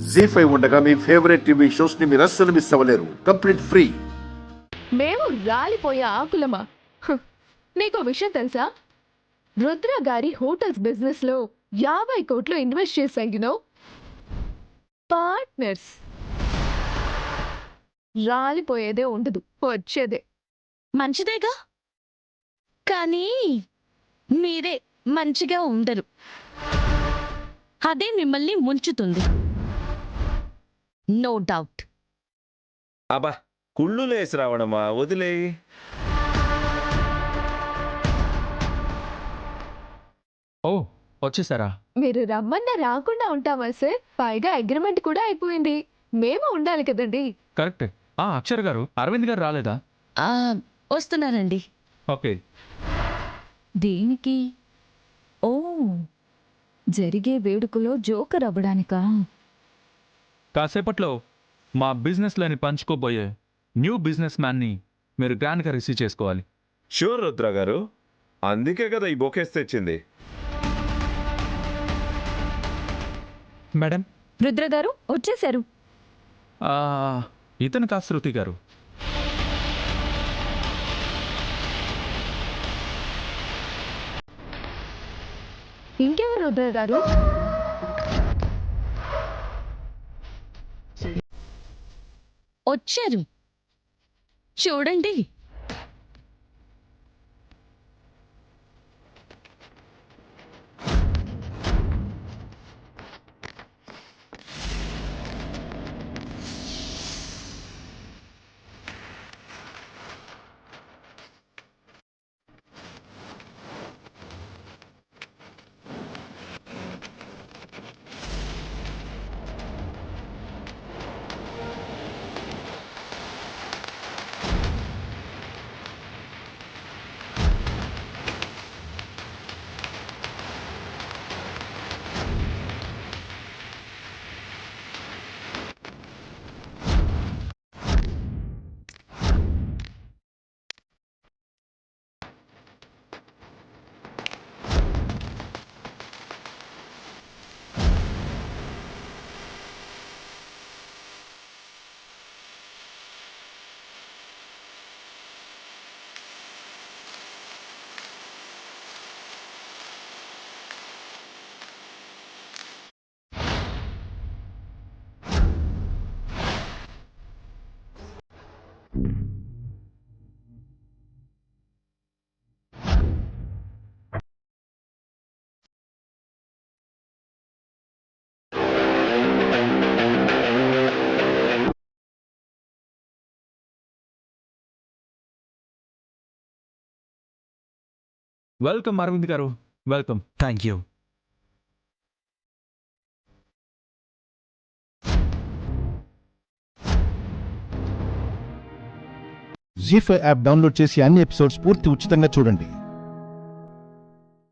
జీ5 ఉండగా మీ favourite TV shows ని మీరు అస్సలు మిస్ అవ్వలేరు. Complete free. మేము రాలిపోయే ఆకులమా? నీకో విషయం తెలుసా? రుద్ర గారి హోటల్స్ బిజినెస్ లో 50 కోట్లు ఇన్వెస్ట్ చేశాం. పార్ట్నర్స్. రాలిపోయేదే ఉండదు, వచ్చేదే. మంచిదేగా, కానీ మీరే మంచిగా ఉండరు. అదే మిమ్మల్ని ముంచుతుంది. No doubt. అబ్బా, కుళ్ళు లేసి రావడమా, వదిలే. ఓ, వచ్చేసారా? మీరు రమ్మన్నా రాకుండా ఉంటామా సార్? పైగా అగ్రిమెంట్ కూడా అయిపోయింది. మేము ఉండాలి కదండి. కరెక్టే. అక్షర్ గారు, అరవింద్ గారు రాలేదా? వస్తున్నానండి. ఓకే. దేనికి? ఓ, జరిగే వేడుకలో జోకర్ అవ్వడానికా? కాసేపట్లో మా బిజినెస్లని పంచుకోబోయే న్యూ బిజినెస్ మ్యాన్ని మీరు గ్రాండ్గా రిసీవ్ చేసుకోవాలి. షూర్ రుద్ర గారు, అందుకే కదా ఈ బొకేస్ తెచ్చింది. మేడం, రుద్ర గారు వచ్చేశారు. ఇతను కా శృతి గారు. ఇంకెవరు రుద్ర గారు? వచ్చారు, చూడండి. Welcome Arvind garu, welcome. Thank you. Zee five app download చేసి అన్ని ఎపిసోడ్స్ పూర్తి ఉచితంగా చూడండి.